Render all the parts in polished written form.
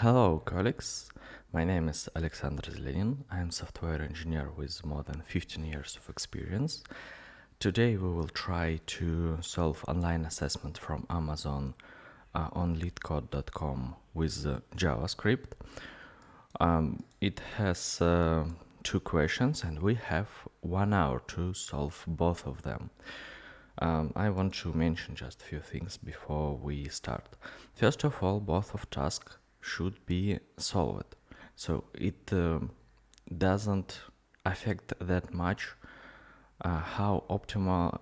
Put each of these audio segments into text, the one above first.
Hello, colleagues. My name is Alexander Zelenin. I am a software engineer with more than 15 years of experience. Today we will try to solve online assessment from Amazon on leetcode.com with JavaScript. It has two questions and we have 1 hour to solve both of them. I want to mention just a few things before we start. First of all, both of tasks should be solved, so it doesn't affect that much how optimal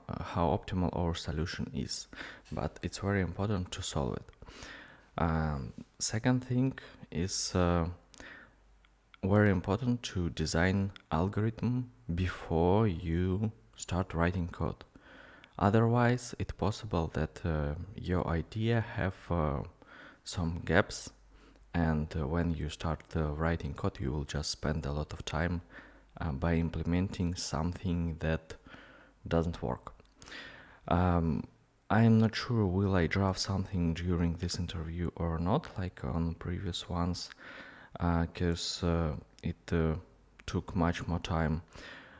our solution is, but it's very important to solve it. Second thing is very important to design algorithm before you start writing code. Otherwise, it's possible that your idea have some gaps, and when you start writing code, you will just spend a lot of time by implementing something that doesn't work. I'm not sure will I draft something during this interview or not, like on previous ones, because it took much more time,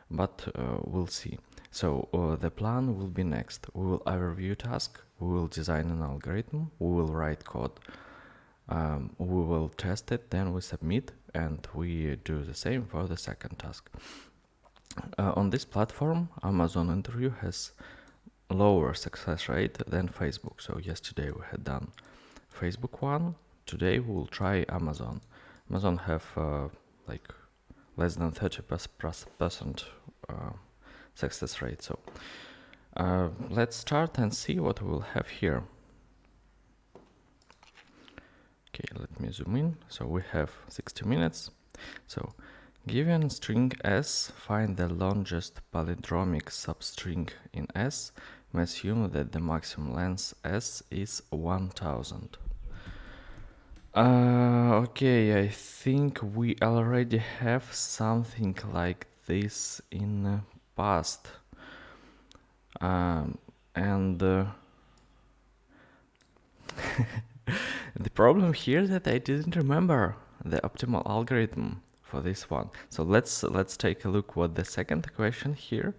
but we'll see. So the plan will be next. We will overview task, we will design an algorithm, we will write code, we will test it, then we submit, and we do the same for the second task. On this platform, Amazon interview has lower success rate than Facebook. So yesterday we had done Facebook one, today we will try Amazon. Amazon have like less than 30% success rate. So let's start and see what we will have here. Okay, let me zoom in. So we have 60 minutes. So given string S, find the longest palindromic substring in S. We assume that the maximum length S is 1000. Okay, I think we already have something like this in past. And the problem here is that I didn't remember the optimal algorithm for this one. So let's take a look what the second question here.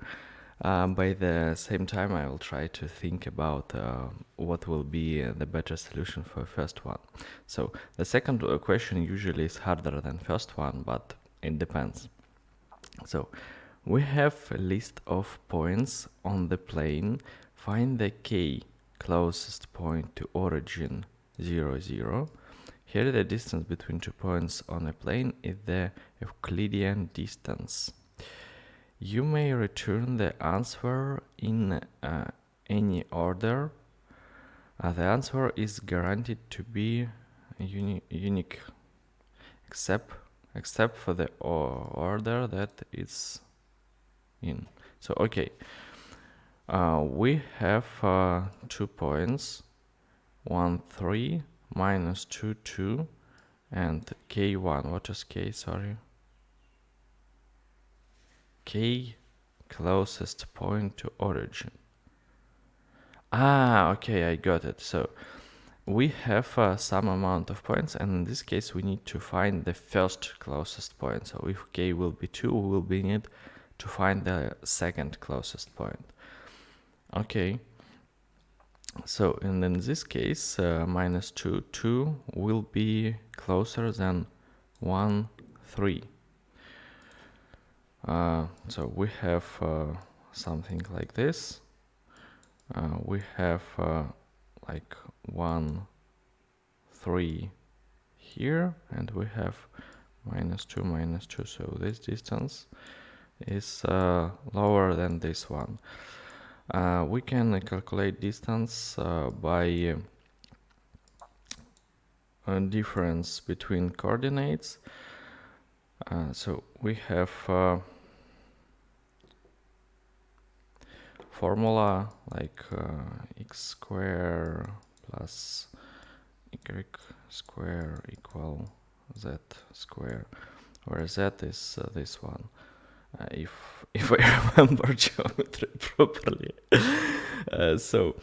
By the same time, I will try to think about what will be the better solution for first one. So the second question usually is harder than first one, but it depends. So we have a list of points on the plane. Find the k closest point to origin 0, 0. Here the distance between 2 points on a plane is the Euclidean distance. You may return the answer in any order. The answer is guaranteed to be unique, except for the order that it's in. So okay, we have 2 points, 1, 3, minus 2, 2, and k1. What is k? Sorry. K closest point to origin. Okay, I got it. So we have some amount of points, and in this case we need to find the first closest point. So if k will be 2, we will be need to find the second closest point. Okay, so and in this case minus 2, 2 will be closer than 1, 3. So we have something like this. We have like 1, 3 here, and we have minus 2, minus 2. So this distance is lower than this one. We can calculate distance by difference between coordinates. So we have formula like x square plus y square equal z square, where z is this one. if I remember geometry properly. So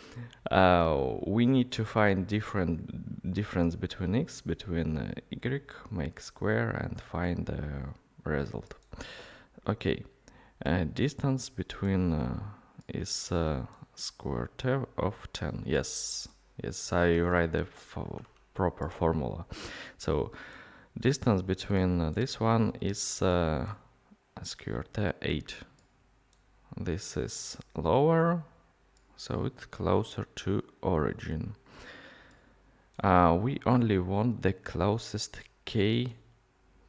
we need to find difference between x, between y, make square, and find the result. Okay, distance between is square root of 10. Yes, I write the proper formula. So distance between this one is square root 8. This is lower, so it's closer to origin. We only want the closest k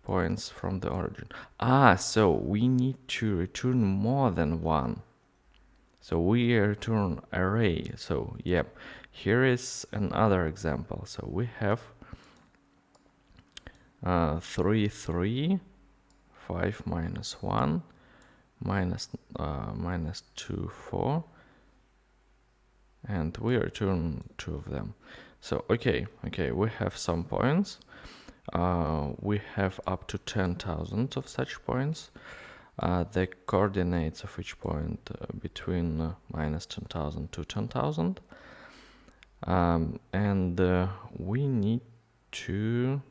points from the origin. So we need to return more than one. So we return array. So yep, here is another example. So we have 3, 3, 5 minus 1, minus 2, 4, and we return 2 of them. So okay, we have some points. We have up to 10,000 of such points. The coordinates of each point between minus 10,000 to 10,000. And we need to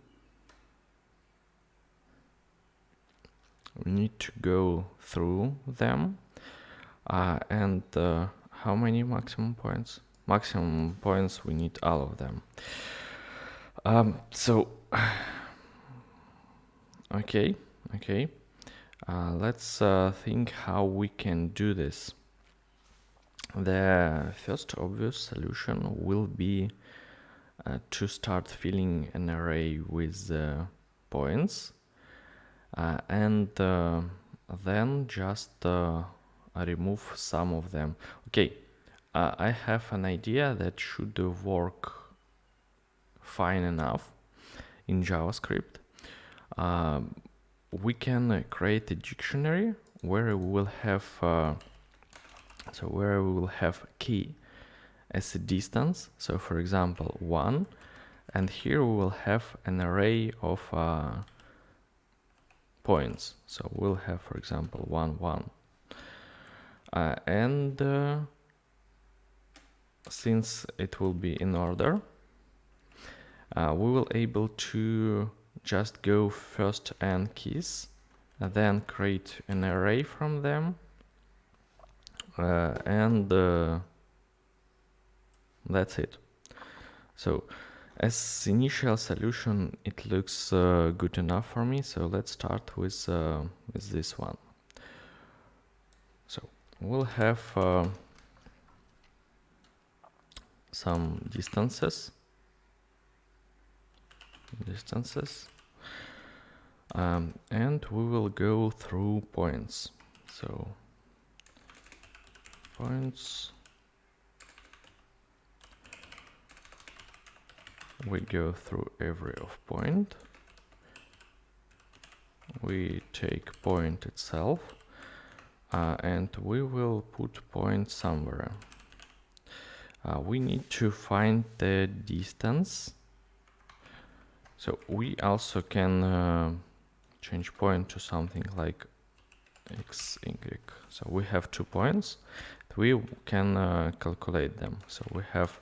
go through them. And how many maximum points? Maximum points, we need all of them. So okay. Let's think how we can do this. The first obvious solution will be to start filling an array with points, and then just remove some of them. Okay, I have an idea that should work fine enough in JavaScript. We can create a dictionary where we will have key as a distance. So for example 1, and here we will have an array of points. So we'll have, for example, 1, 1. And since it will be in order, we will able to just go first n keys, and then create an array from them, and that's it. So as initial solution, it looks good enough for me. So let's start with this one. So we'll have some distances, and we will go through points. So points, we go through every of point. We take point itself, and we will put point somewhere. We need to find the distance. So we also can change point to something like x, y. So we have 2 points. We can calculate them. So we have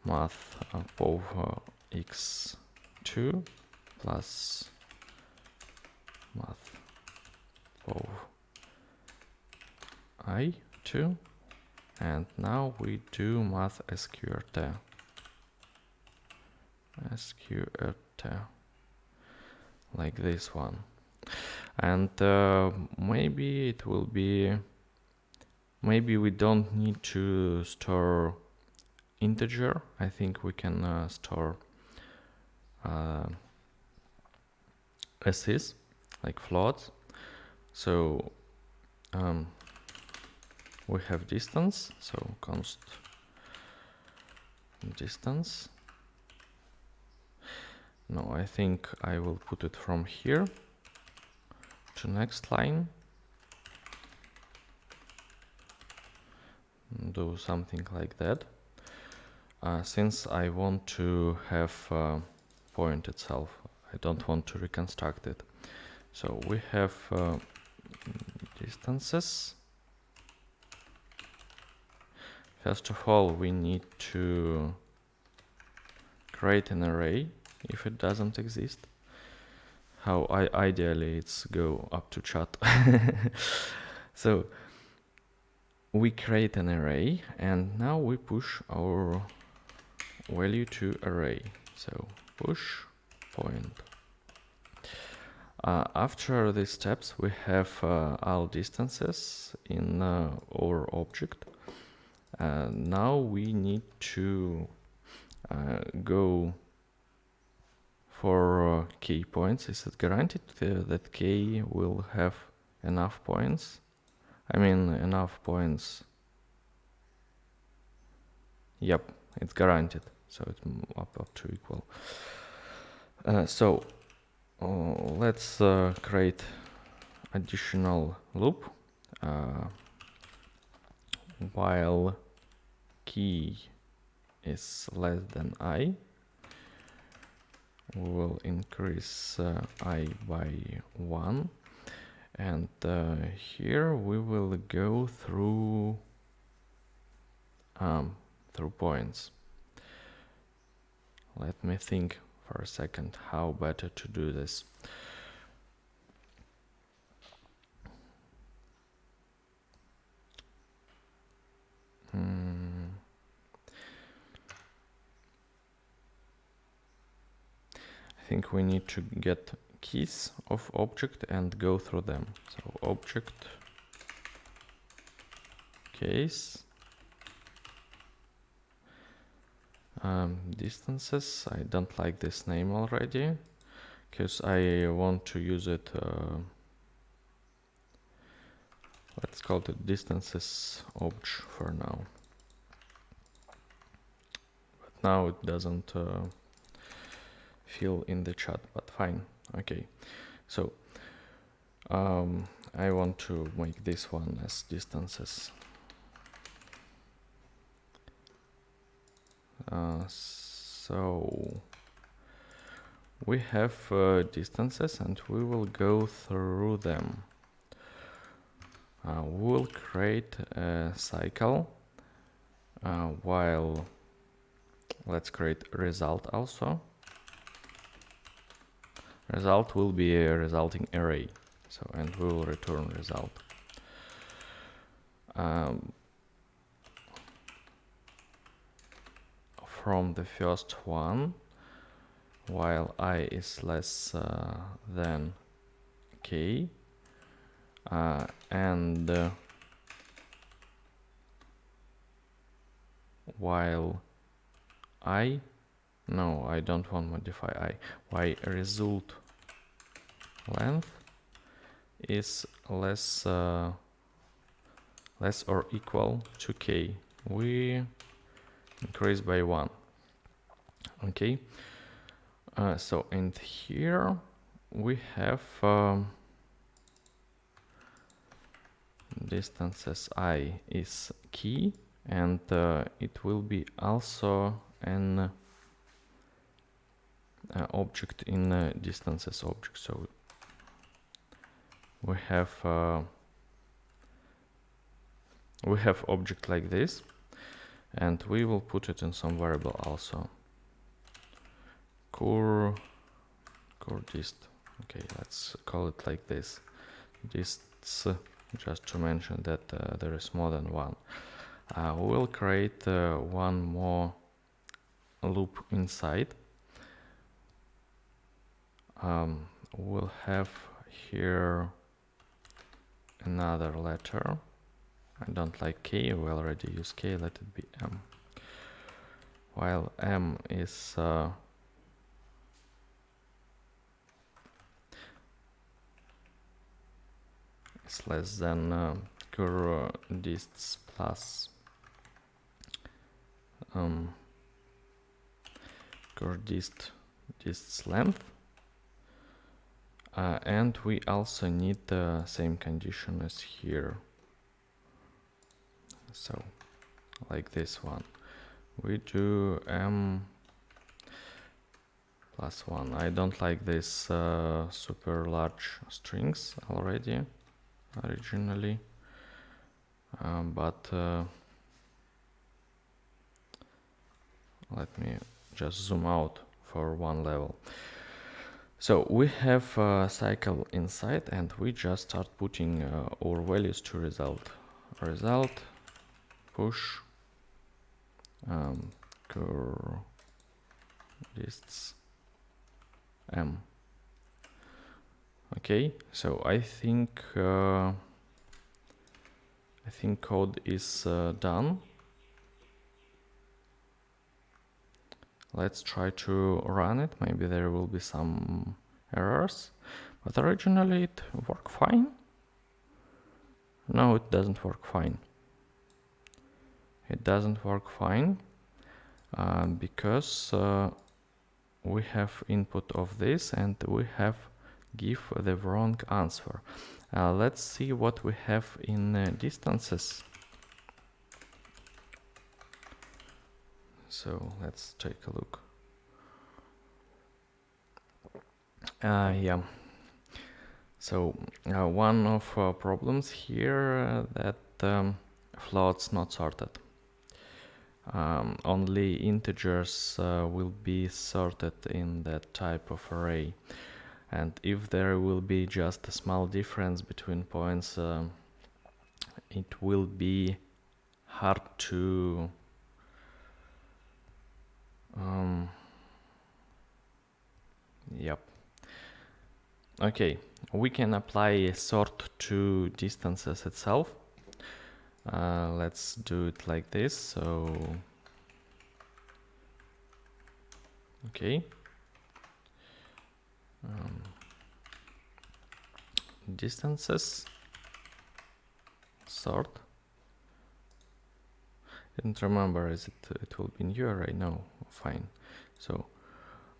math over x2 plus math over I2, and now we do math sqrt, like this one. And maybe it will be, maybe we don't need to store integer. I think we can store as is, like floats. So we have distance, so const distance. No, I think I will put it from here to next line. Do something like that. Since I want to have point itself, I don't want to reconstruct it. So we have distances. First of all, we need to create an array if it doesn't exist. How ideally it's go up to chat. So we create an array and now we push our value to array. So push point. After these steps, we have our distances in our object. Now we need to go for key points. Is it guaranteed that k will have enough points? I mean enough points. Yep, it's guaranteed. So it's up to equal. So let's create additional loop while key is less than I. We will increase I by 1, and here we will go through points. Let me think for a second how better to do this. I think we need to get keys of object and go through them. So object case distances. I don't like this name already because I want to use it. Let's call it distances obj for now. But now it doesn't fill in the chat, but fine. Okay, so I want to make this one as distances. So we have distances and we will go through them. We'll create a cycle while let's create result also. Result will be a resulting array. So, and we will return result. From the first one, while I is less than k, and while I don't want to modify while result length is less or equal to k, we increase by 1. Okay, so and here we have distances I is key, and it will be also an object in distances object. So we have object like this, and we will put it in some variable also. Cur dist. Okay, let's call it like this. Dists, just to mention that there is more than one. We will create one more loop inside. We'll have here another letter. I don't like K, we already use K, let it be M. While M is less than cur dists plus cur dists length, and we also need the same condition as here. So like this one, we do M plus 1. I don't like this super large strings already. originally, but let me just zoom out for one level. So we have a cycle inside, and we just start putting our values to result. Result, push, cur lists m. Okay, so I think code is done. Let's try to run it. Maybe there will be some errors, but originally it worked fine. No, it doesn't work fine. It doesn't work fine because we have input of this and we have give the wrong answer. Let's see what we have in distances. So let's take a look. Yeah. So one of problems here that floats not sorted. Only integers will be sorted in that type of array, and if there will be just a small difference between points, it will be hard to yep. Okay, we can apply a sort to distances itself. Let's do it like this. So okay, distances sort. Didn't remember, is it will be new array? No, fine. So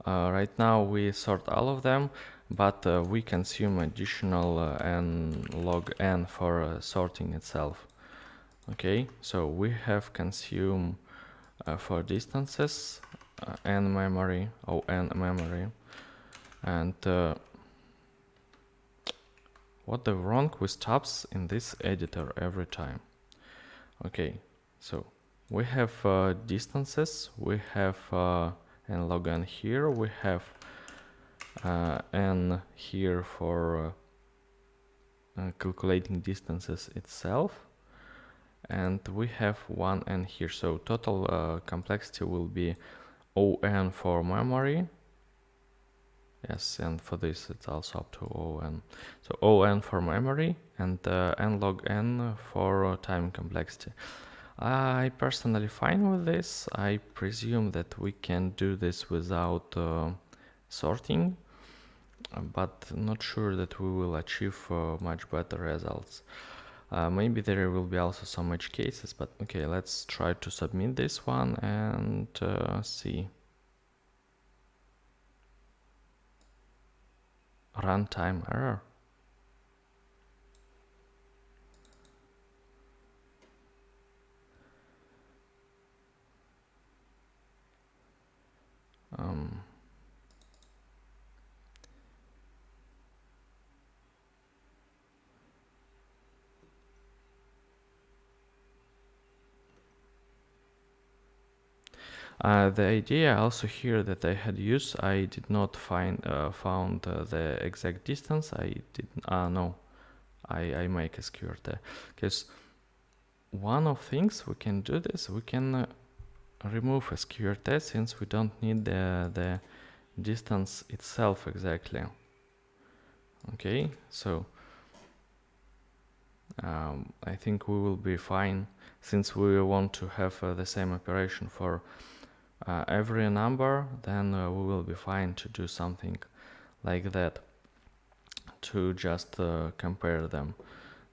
right now we sort all of them, but we consume additional n log n for sorting itself. Okay, so we have consumed for distances n memory, n memory, and what the wrong with tabs in this editor every time. Okay, so we have distances, we have n log n here, we have n here for calculating distances itself, and we have one n here. So total complexity will be on for memory. Yes, and for this it's also up to on. So on for memory and n log n for time complexity. I personally fine with this. I presume that we can do this without sorting, but not sure that we will achieve much better results. Maybe there will be also some edge cases, but okay, let's try to submit this one and see. Runtime error. The idea also here that I had used, I did not found the exact distance. I did no, I make a skewer there, because one of things we can do this, we can remove a skewer test since we don't need the distance itself exactly. Okay, so I think we will be fine since we want to have the same operation for every number, then we will be fine to do something like that to just compare them.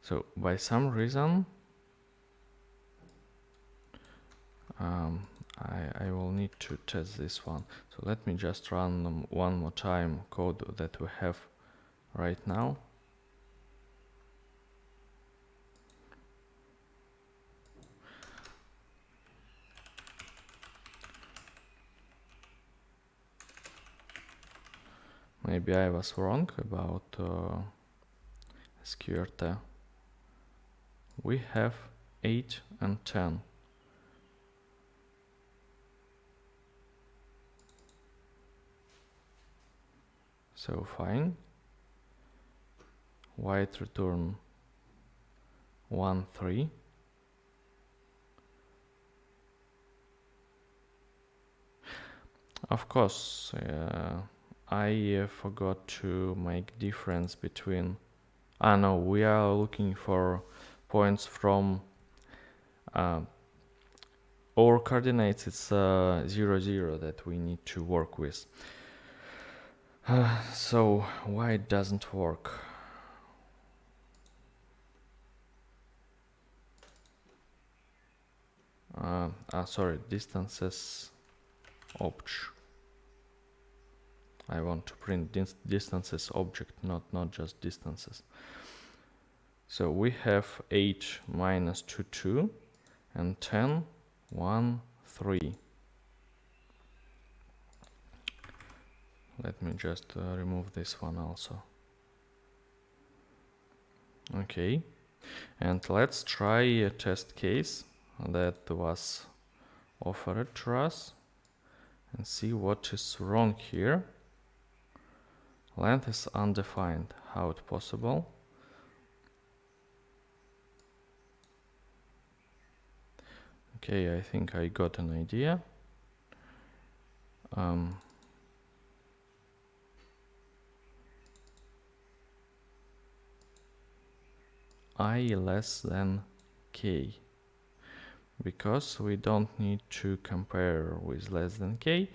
So by some reason I will need to test this one. So let me just run one more time code that we have right now. Maybe I was wrong about sqrt. we have 8 and 10. So fine. White return 1, 3. Of course, I forgot to make difference between. No, we are looking for points from our coordinates. It's 0, 0 that we need to work with. So why it doesn't work? Sorry, distances obj. I want to print distances object, not just distances. So we have 8 minus 2, 2, and 10, 1, 3. Let me just remove this one also. Okay, and let's try a test case that was offered to us and see what is wrong here. Length is undefined. How it possible? Okay, I think I got an idea. I less than k, because we don't need to compare with less than k.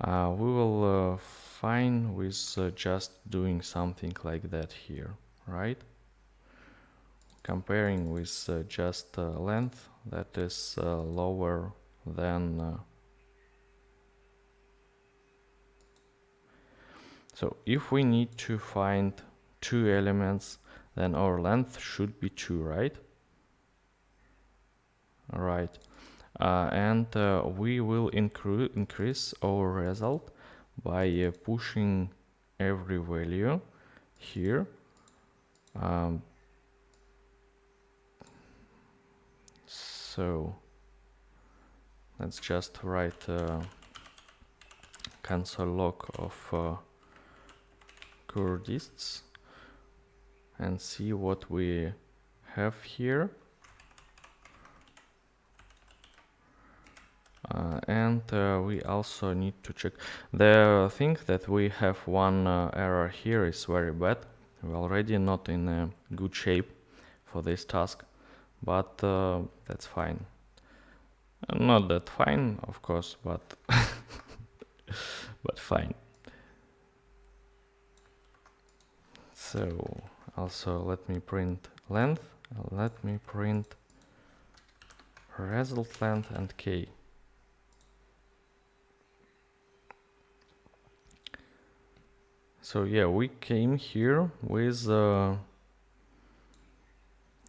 We will fine with just doing something like that here, right? Comparing with just length that is lower than. So if we need to find 2 elements, then our length should be 2, right? Right. And we will increase our result by pushing every value here. So let's just write console log of curdists and see what we have here. And we also need to check. The thing that we have one error here is very bad. We're already not in a good shape for this task, but that's fine. Not that fine, of course, but but fine. So also let me print length, let me print result length and k. So yeah, we came here with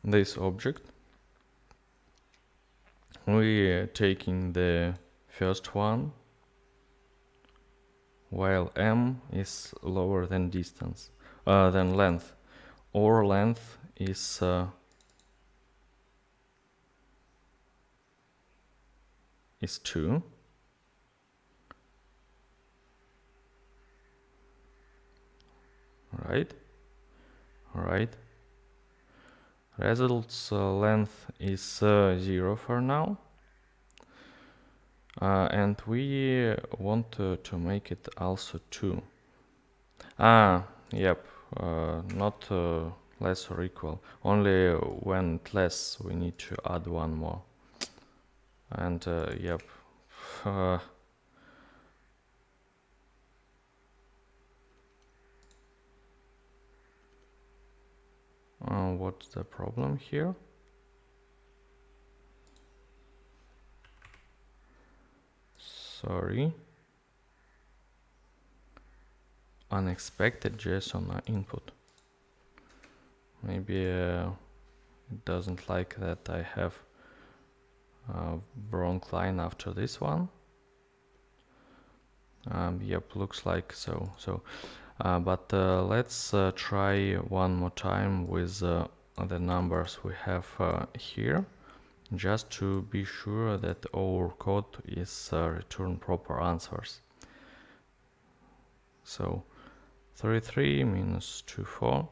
this object. We taking the first one, while m is lower than distance, than length, or length is 2. Right. Results length is 0 for now. And we want to make it also 2. Yep, not less or equal. Only when it's less we need to add one more. And yep. What's the problem here? Sorry. Unexpected JSON input. Maybe it doesn't like that I have a wrong line after this one. Yep, looks like so. But let's try one more time with the numbers we have here, just to be sure that our code is return proper answers. So 33 minus 24.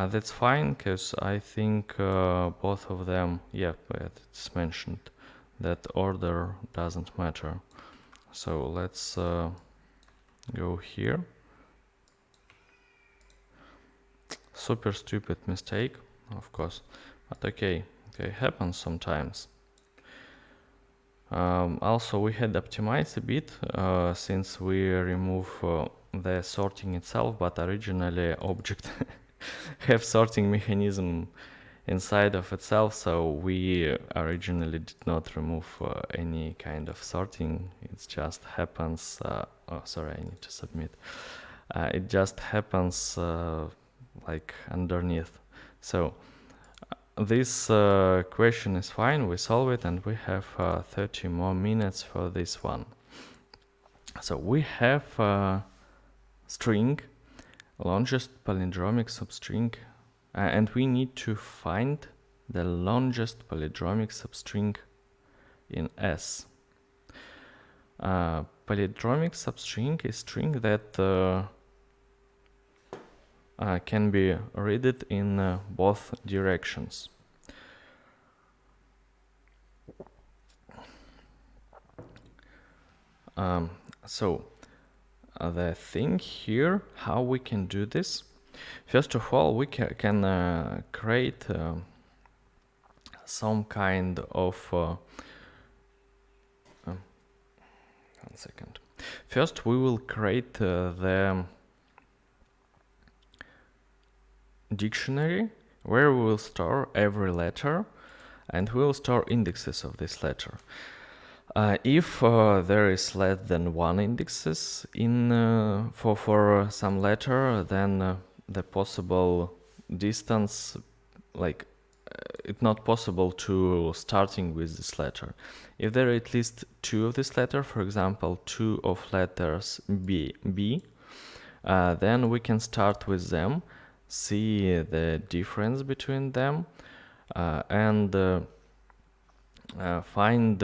That's fine, because I think both of them, yeah, it's mentioned that order doesn't matter. So let's go here. Super stupid mistake, of course, but okay, happens sometimes. Also, we had optimized a bit since we remove the sorting itself, but originally object have sorting mechanism inside of itself, so we originally did not remove any kind of sorting. It just happens. Oh, sorry, I need to submit. It just happens like underneath. So this question is fine, we solve it, and we have 30 more minutes for this one. So we have string, longest palindromic substring, and we need to find the longest palindromic substring in S. Palindromic substring is string that can be read in both directions. So the thing here, how we can do this, first of all, we can create some kind of 1 second. First we will create the dictionary where we will store every letter, and we will store indexes of this letter. If there is less than 1 indexes in for some letter, then the possible distance, like it's not possible to starting with this letter. If there are at least 2 of this letter, for example 2 of letters B, then we can start with them, see the difference between them, and find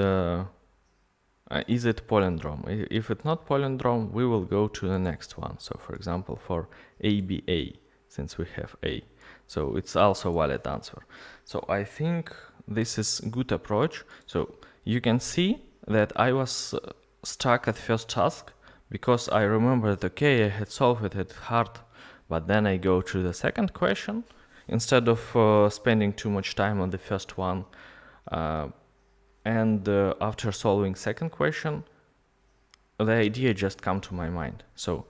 is it palindrome. If it's not palindrome, we will go to the next one. So for example for ABA, since we have A, so it's also a valid answer. So I think this is good approach. So you can see that I was stuck at first task because I remembered, okay, I had solved it hard, but then I go to the second question instead of spending too much time on the first one. And after solving second question, the idea just come to my mind. So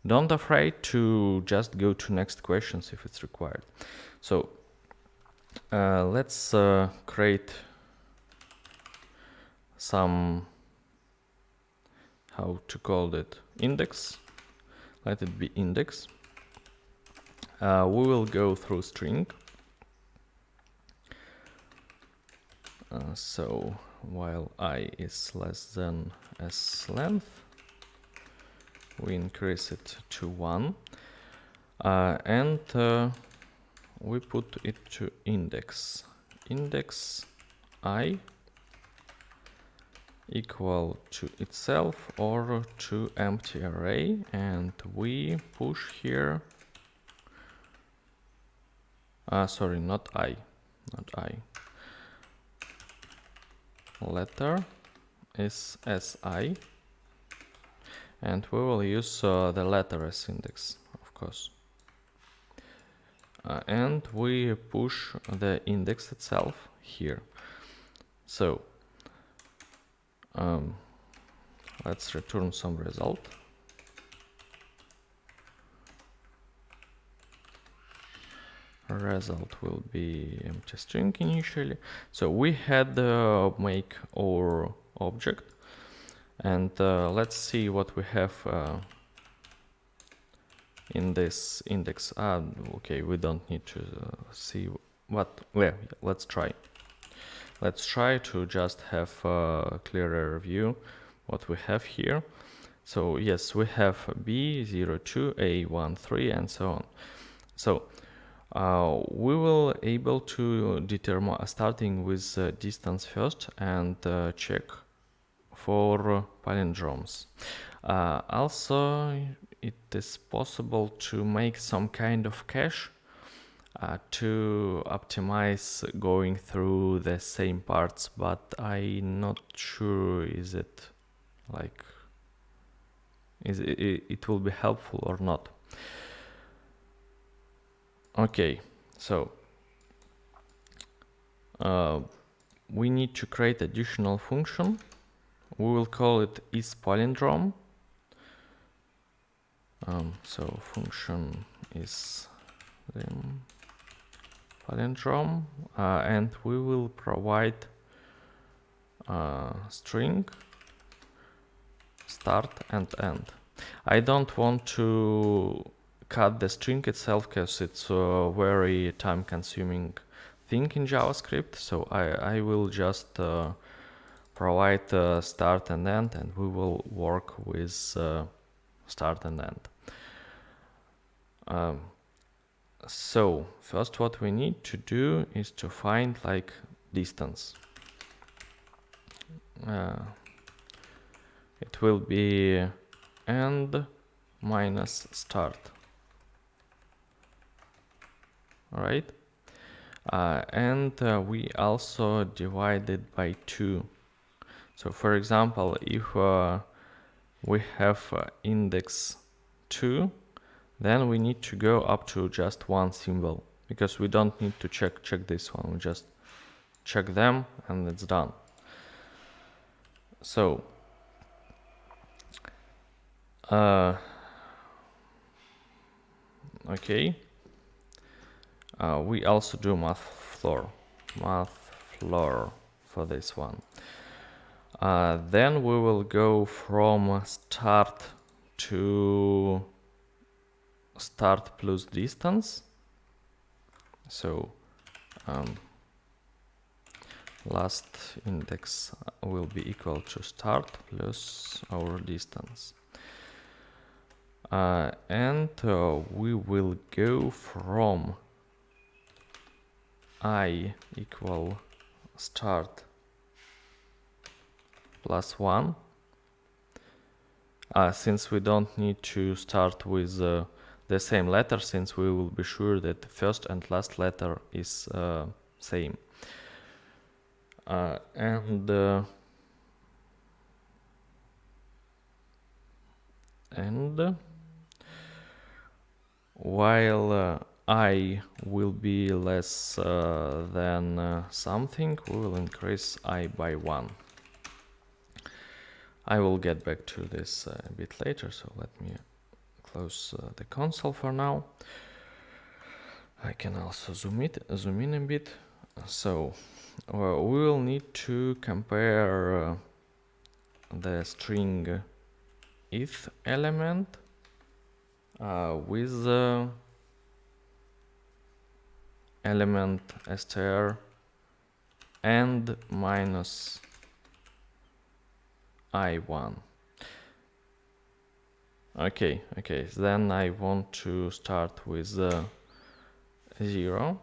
don't afraid to just go to next questions if it's required. So let's create some, how to call it, index. Let it be index. We will go through string. So while I is less than s length, we increase it to 1, and we put it to index. Index I equal to itself or to empty array, and we push here. Sorry, not I. Letter is si, and we will use the letter as index, of course. And we push the index itself here. So let's return some result. Result will be empty string initially. So we had make our object, and let's see what we have in this index. Okay, we don't need to see what. Well, let's try. Let's try to just have a clearer view what we have here. So yes, we have B02, A13, and so on. So We will able to determine starting with distance first and check for palindromes. Also, it is possible to make some kind of cache to optimize going through the same parts, but I'm not sure is it like it will be helpful or not. Okay, so we need to create additional function. We will call it isPalindrome. So function is the palindrome, and we will provide string start and end. I don't want to cut the string itself because it's a very time-consuming thing in JavaScript. So I will just provide start and end, and we will work with start and end. So first what we need to do is to find like distance. It will be end minus start. All right. And we also divide it by 2. So for example, if we have index 2, then we need to go up to just one symbol, because we don't need to check this one. We just check them and it's done. So okay, we also do math floor for this one. Then we will go from start to start plus distance. So last index will be equal to start plus our distance. And we will go from I equal start plus 1. Since we don't need to start with the same letter, since we will be sure that the first and last letter is same. And while I will be less than something, we will increase I by 1. I will get back to this a bit later, so let me close the console for now. I can also zoom in a bit. So we will need to compare the string if element with the element str and minus I1. Okay, then I want to start with 0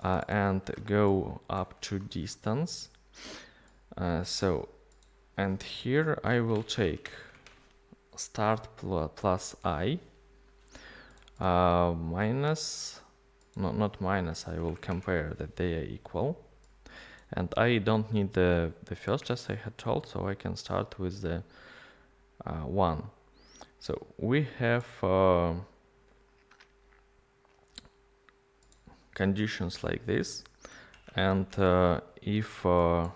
and go up to distance. And here I will take start plus I minus, not minus, I will compare that they are equal. And I don't need the first as I had told, so I can start with the 1. So we have conditions like this, and if the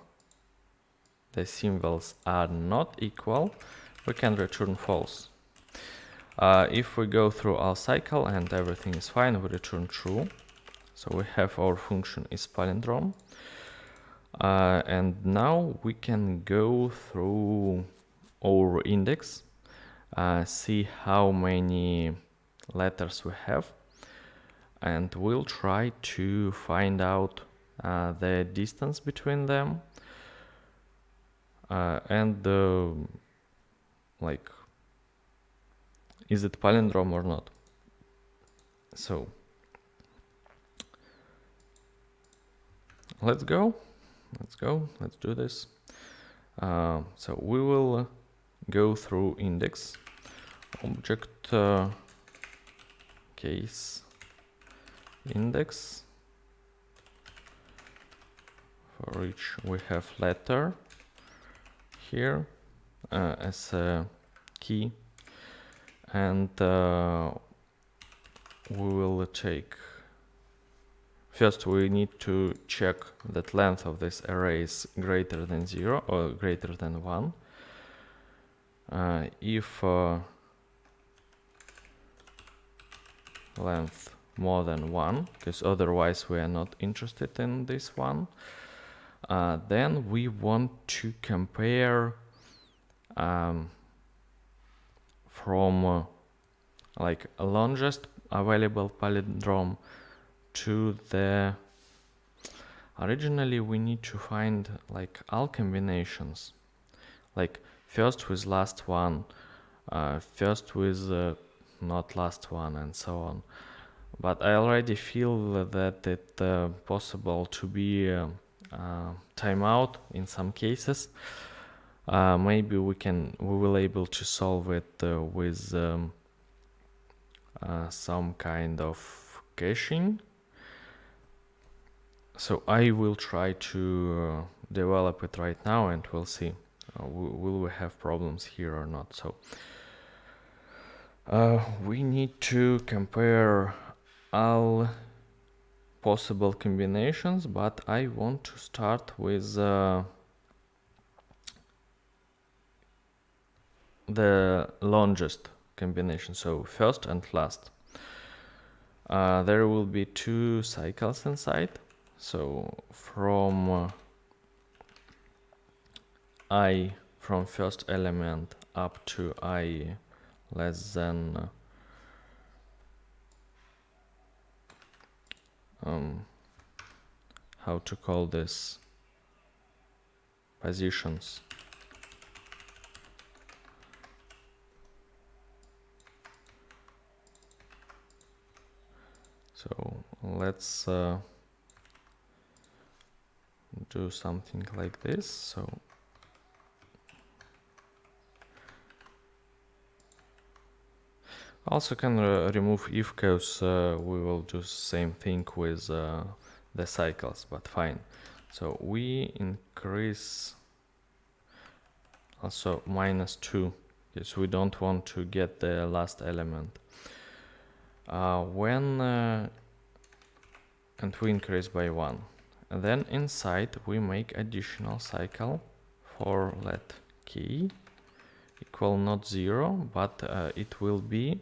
symbols are not equal, we can return false. If we go through our cycle and everything is fine, we return true. So we have our function isPalindrome. And now we can go through our index, see how many letters we have, and we'll try to find out the distance between them and like, is it palindrome or not. So let's do this. So we will go through index, object case index, for which we have letter here as a key, and we will take, first we need to check that length of this array is greater than 0 or greater than 1. If length more than 1, because otherwise we are not interested in this one, then we want to compare from like longest available palindrome to the, originally we need to find like all combinations, like first with last one, first with not last one, and so on. But I already feel that it's possible to be timeout in some cases. Maybe we will able to solve it with some kind of caching. So I will try to develop it right now, and we'll see will we have problems here or not. So we need to compare all possible combinations, but I want to start with the longest combination, so first and last. There will be 2 cycles inside, so from I, from first element up to I less than how to call this, positions. So let's do something like this. So also can remove if, because we will do same thing with the cycles, but fine. So we increase also -2, because we don't want to get the last element. And we increase by 1. And then inside we make additional cycle for let key equal not 0, but it will be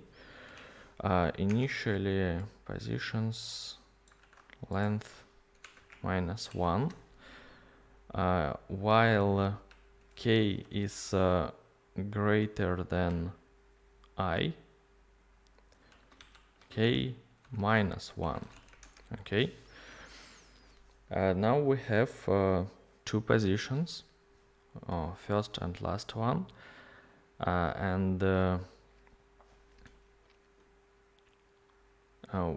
initially positions length -1, while k is greater than I, k -1. Okay. Now we have 2 positions, first and last one, and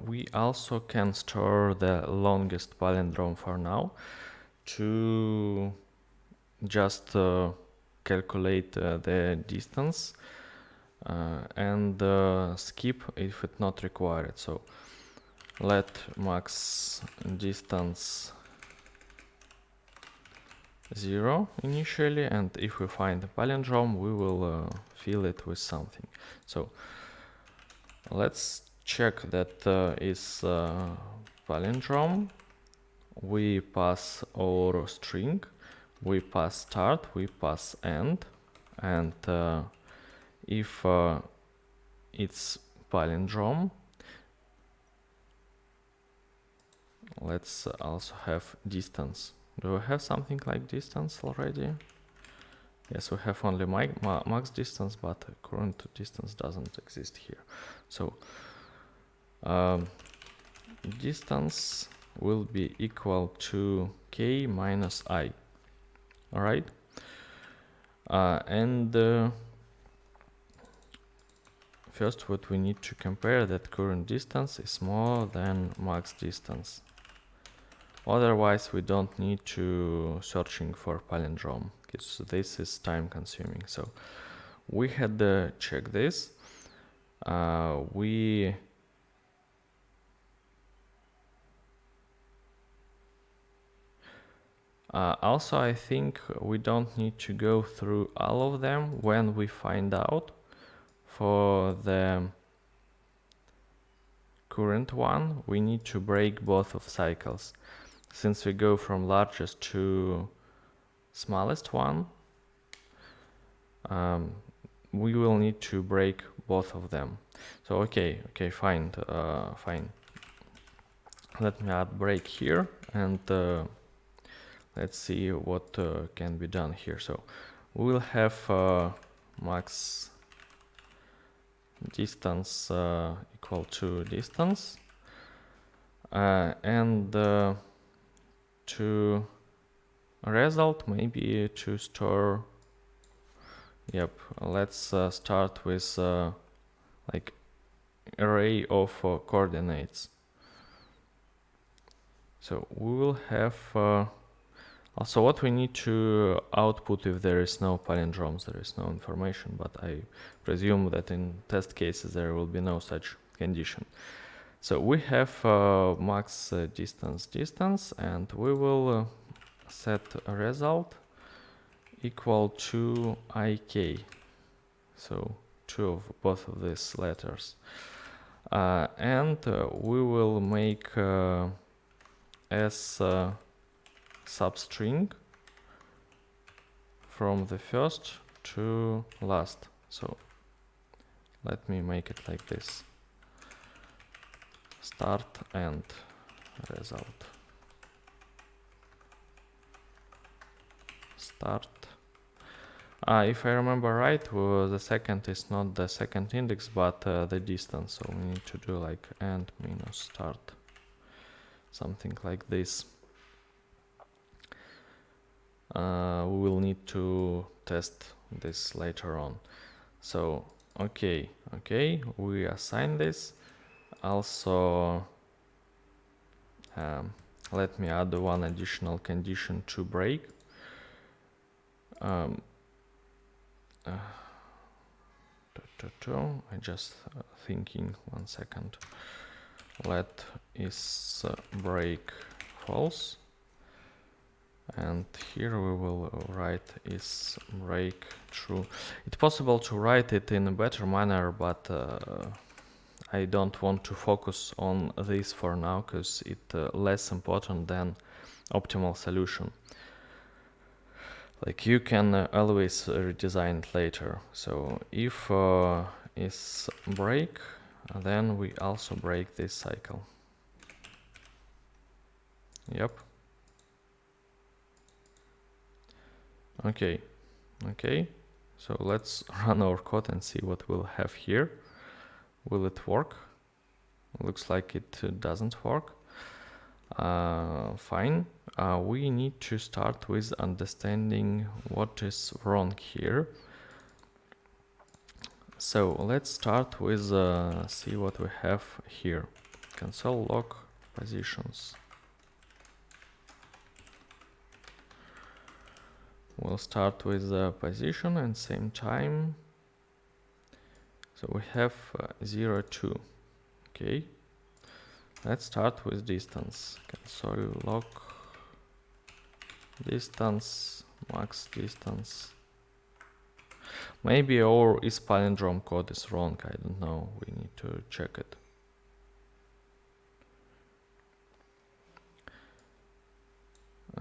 we also can store the longest palindrome for now to just calculate the distance and skip if it's not required. So let max distance 0 initially, and if we find a palindrome we will fill it with something. So let's check that is palindrome. We pass our string, we pass start, we pass end, and if it's palindrome, let's also have distance. Do we have something like distance already? Yes, we have only max distance, but current distance doesn't exist here. So distance will be equal to k minus I. All right. And first what we need to compare that current distance is more than max distance. Otherwise, we don't need to searching for palindrome, because this is time consuming. So we had to check this. Also, I think we don't need to go through all of them when we find out for the current one, we need to break both of cycles. Since we go from largest to smallest one, we will need to break both of them. So okay, fine. Let me add break here, and let's see what can be done here. So we will have max distance equal to distance, and to result maybe to store. Yep, let's start with like array of coordinates. So we will have also what we need to output if there is no palindromes, there is no information, but I presume that in test cases there will be no such condition. So we have max distance, and we will set a result equal to ik. So two of both of these letters. And we will make as substring from the first to last. So let me make it like this. Start and result. Start. If I remember right, the second is not the second index, but the distance. So we need to do like end minus start. Something like this. We will need to test this later on. So, okay, we assign this. Also, let me add one additional condition to break. I just thinking 1 second. Let is break false, and here we will write is break true. It's possible to write it in a better manner, but I don't want to focus on this for now because it's less important than optimal solution. Like you can always redesign it later. So if is break, then we also break this cycle. Yep. Okay. So let's run our code and see what we'll have here. Will it work? Looks like it doesn't work. Fine. We need to start with understanding what is wrong here. So let's start with see what we have here. Console log positions. We'll start with the position and same time. So we have 0, 2. Okay. Let's start with distance. Console log distance, max distance. Maybe our is palindrome code is wrong. I don't know. We need to check it.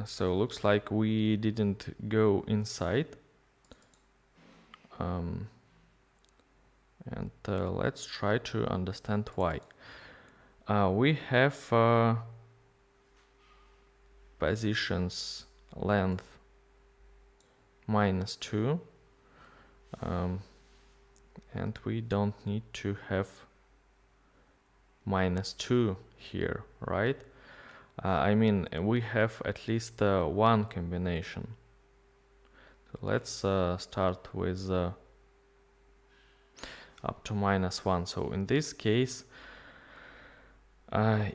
So looks like we didn't go inside. And let's try to understand why. We have positions length -2, and we don't need to have -2 here, right? I mean, we have at least one combination. So let's start with up to -1. So in this case,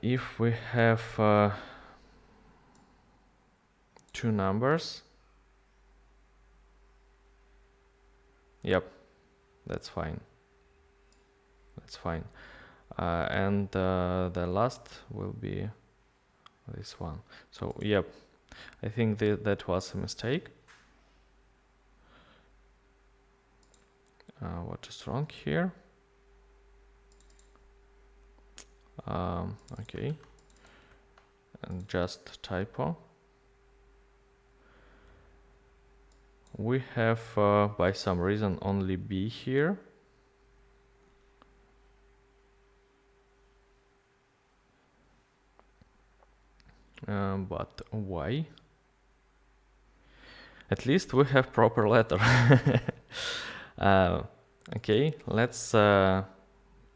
if we have two numbers. Yep, that's fine. That's fine. And the last will be this one. So yep, I think that was a mistake. What is wrong here? Okay, and just typo. We have by some reason only B here. But why? At least we have proper letter. Okay, let's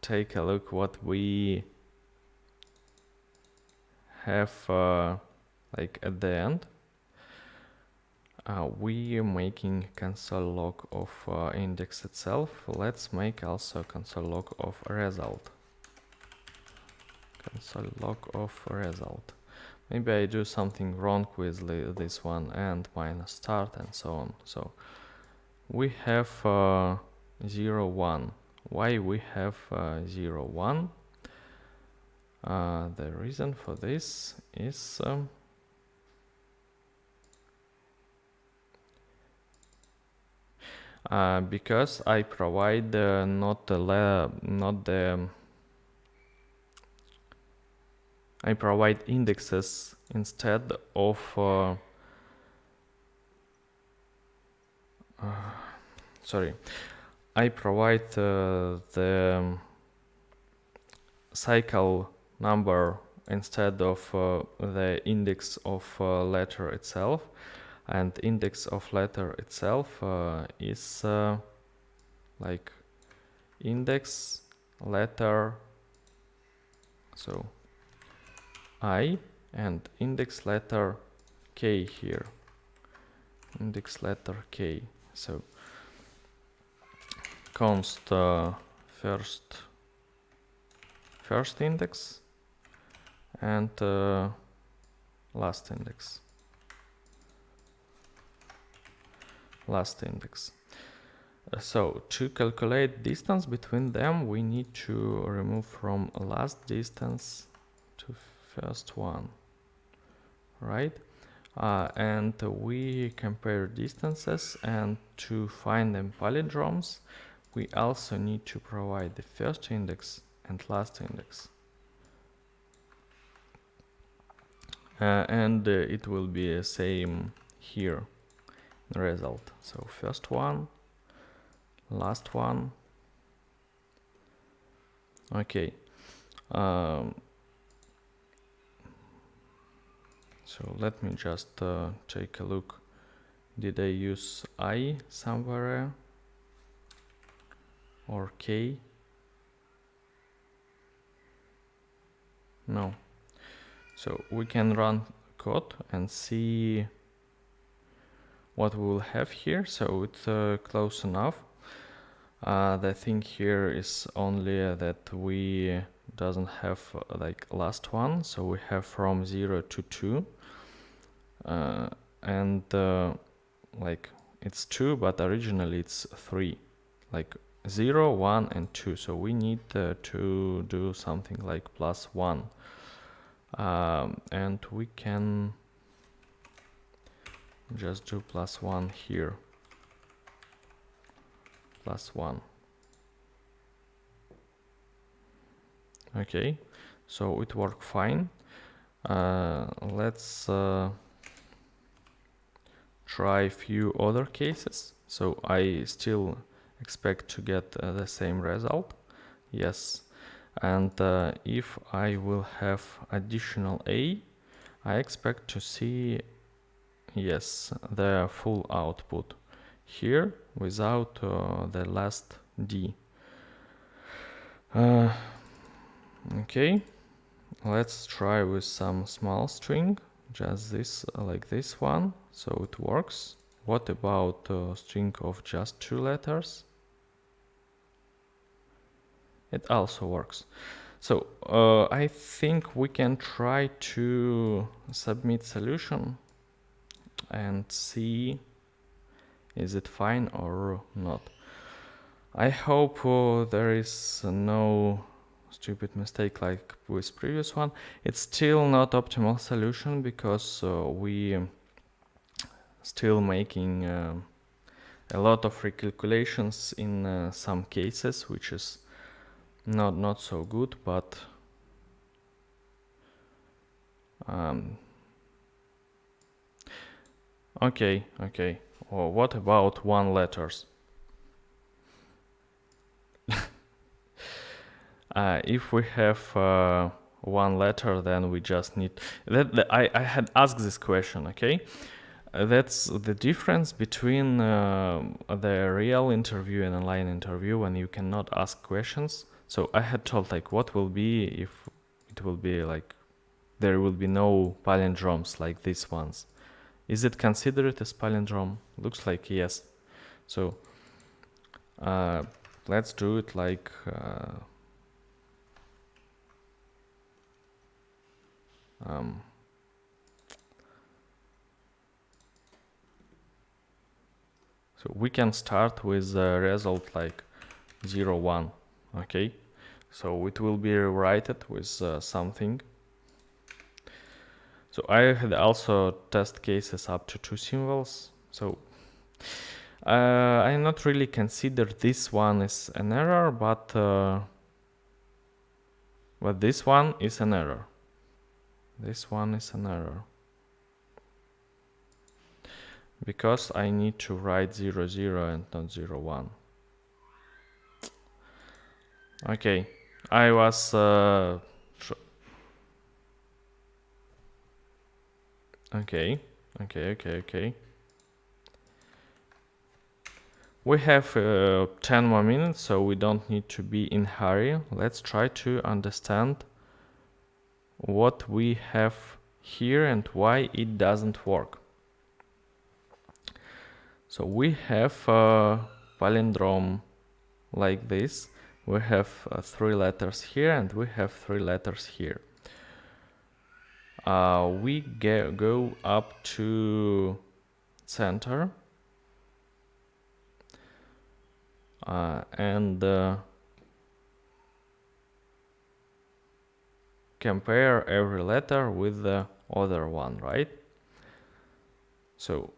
take a look what we have like at the end. We are making console log of index itself. Let's make also console log of result. Console log of result. Maybe I do something wrong with this one, and minus start and so on. So we have 0, 1. Why we have 0, 1? The reason for this is because I provide I provide indexes instead of sorry, I provide the cycle number instead of the index of letter itself, and index of letter itself is like index letter, so I, and index letter K here, index letter K. So const first index and last index. So to calculate distance between them, we need to remove from last distance to first one, right? And we compare distances, and to find them palindromes, we also need to provide the first index and last index. And it will be the same here in result. So first one, last one. Okay. So let me just take a look. Did I use I somewhere or K? No. So we can run code and see what we will have here. So it's close enough. The thing here is only that we doesn't have like last one, so we have from 0 to 2, and like it's 2, but originally it's 3, like 0, 1 and 2, so we need to do something like +1, and we can just do +1 here, +1. Okay, so it worked fine. Let's try a few other cases. So I still expect to get the same result. Yes. And if I will have additional A, I expect to see, yes, the full output here without the last D. Okay, let's try with some small string, just this, like this one, so it works. What about a string of just 2 letters? It also works. So I think we can try to submit solution and see is it fine or not. I hope there is no stupid mistake like with previous one. It's still not optimal solution because we still making a lot of recalculations in some cases, which is not so good, but okay. Well, what about one letters? If we have one letter, then we just need I had asked this question, okay? That's the difference between the real interview and online interview when you cannot ask questions. So I had told like what will be if it will be like there will be no palindromes like these ones. Is it considered as palindrome? Looks like yes. So let's do it like so we can start with the result like 0, 1, okay? So it will be rewritten with something. So I had also test cases up to 2 symbols. So I not really consider this one as an error, but this one is an error. This one is an error. Because I need to write 0, 0 and not 0, 1. Okay, I was okay. We have 10 more minutes, so we don't need to be in hurry. Let's try to understand what we have here and why it doesn't work. So we have a palindrome like this. We have 3 letters here and we have 3 letters here. We go up to center and compare every letter with the other one, right? So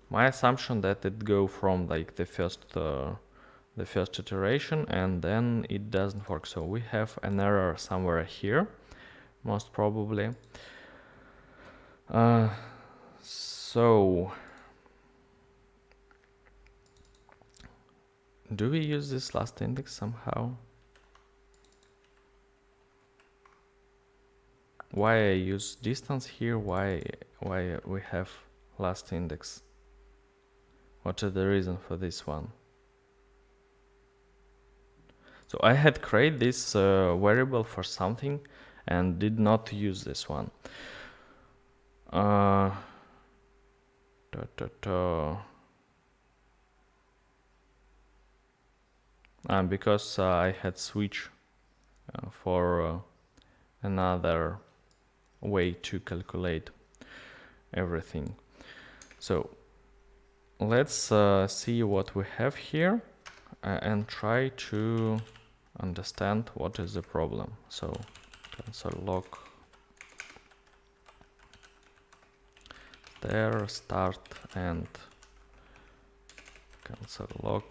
my assumption that it go from like the first iteration and then it doesn't work. So we have an error somewhere here, most probably. So do we use this last index somehow? Why I use distance here? Why we have last index? What is the reason for this one? So I had created this variable for something and did not use this one. Because I had switched for another way to calculate everything. So let's see what we have here and try to understand what is the problem. So console log there, start and console log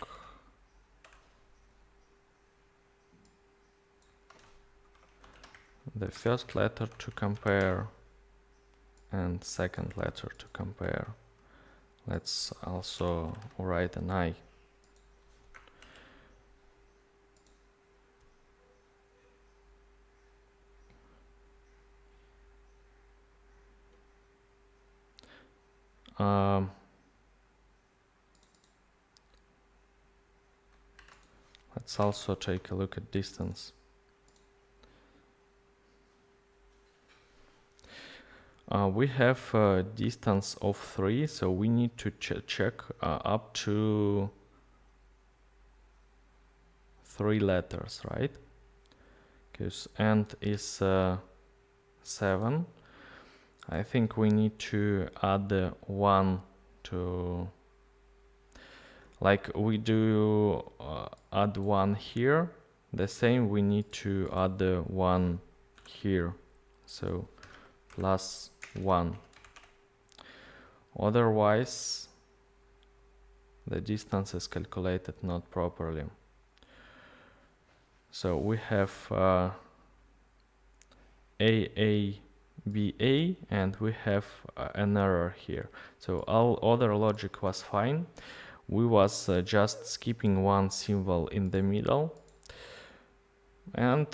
the first letter to compare and second letter to compare. Let's also write an I. Let's also take a look at distance. We have a distance of 3, so we need to check up to 3 letters, right? Because end is 7. I think we need to add one to, like we do add one here, the same we need to add one here, so +1. Otherwise the distance is calculated not properly. So we have AABA and we have an error here. So all other logic was fine. We was just skipping one symbol in the middle. And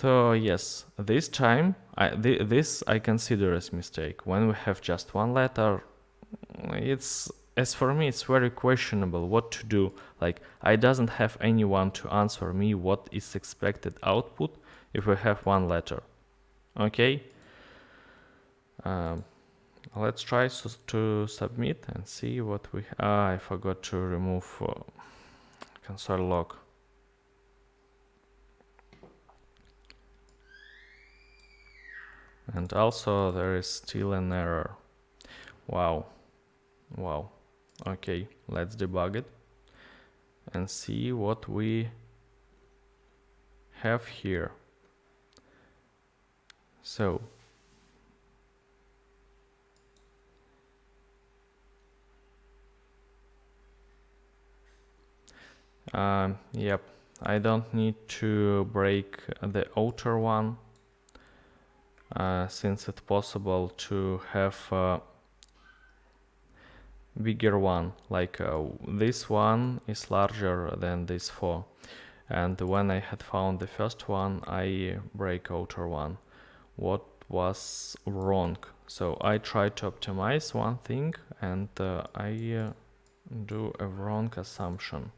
yes, this time this I consider as mistake. When we have just one letter, it's, as for me, it's very questionable what to do. Like, I doesn't have anyone to answer me what is expected output if we have one letter. Okay, let's try to submit and see what we. I forgot to remove console log. And also there is still an error. Wow. Okay, let's debug it and see what we have here. So yep, I don't need to break the outer one, since it's possible to have a bigger one, like this one is larger than this 4, and when I had found the first one I break outer one. What was wrong? So I tried to optimize one thing and I do a wrong assumption.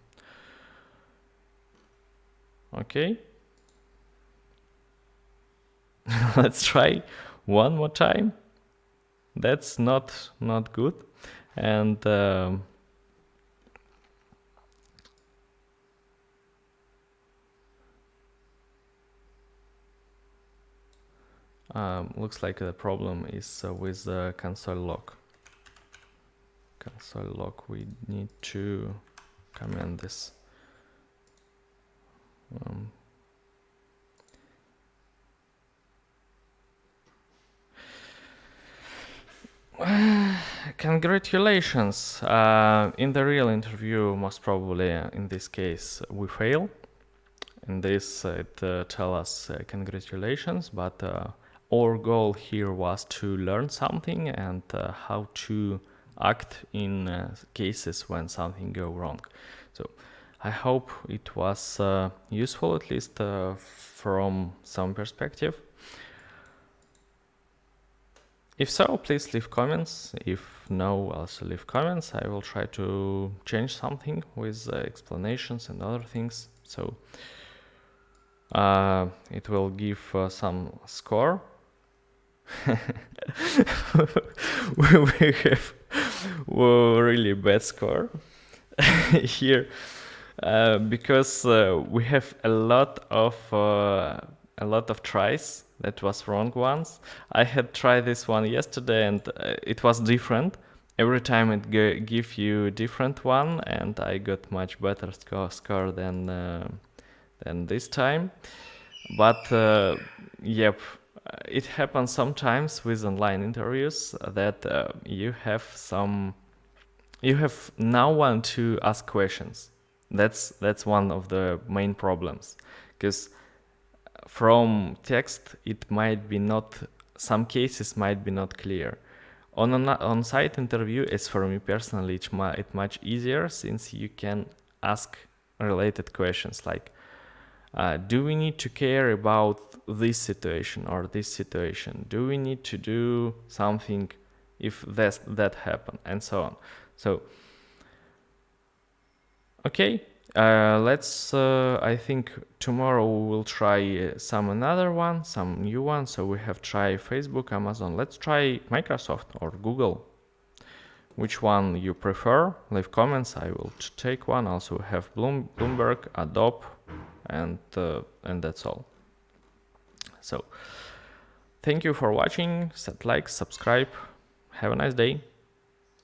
Okay, let's try one more time. That's not good. And looks like the problem is with the console log. Console log, we need to comment this. Congratulations. In the real interview, most probably in this case, we fail. In this, it tells us congratulations, but our goal here was to learn something and how to act in cases when something goes wrong. So I hope it was useful, at least from some perspective. If so, please leave comments. If no, also leave comments. I will try to change something with explanations and other things. So it will give some score. We have a really bad score here because we have a lot of tries. That was wrong ones. I had tried this one yesterday and it was different. Every time it give you different one, and I got much better score than this time. But yep, it happens sometimes with online interviews that you have no one to ask questions. That's one of the main problems, because from text it might be not, some cases might be not clear. On an on-site interview, as for me personally, it's much easier, since you can ask related questions like, do we need to care about this situation or this situation? Do we need to do something if that happen, and so on. So okay, let's I think tomorrow we will try some new one. So we have tried Facebook, Amazon. Let's try Microsoft or Google. Which one you prefer? Leave comments. I will take one. Also have Bloomberg, Adobe, and that's all. So thank you for watching. Set like, subscribe. Have a nice day.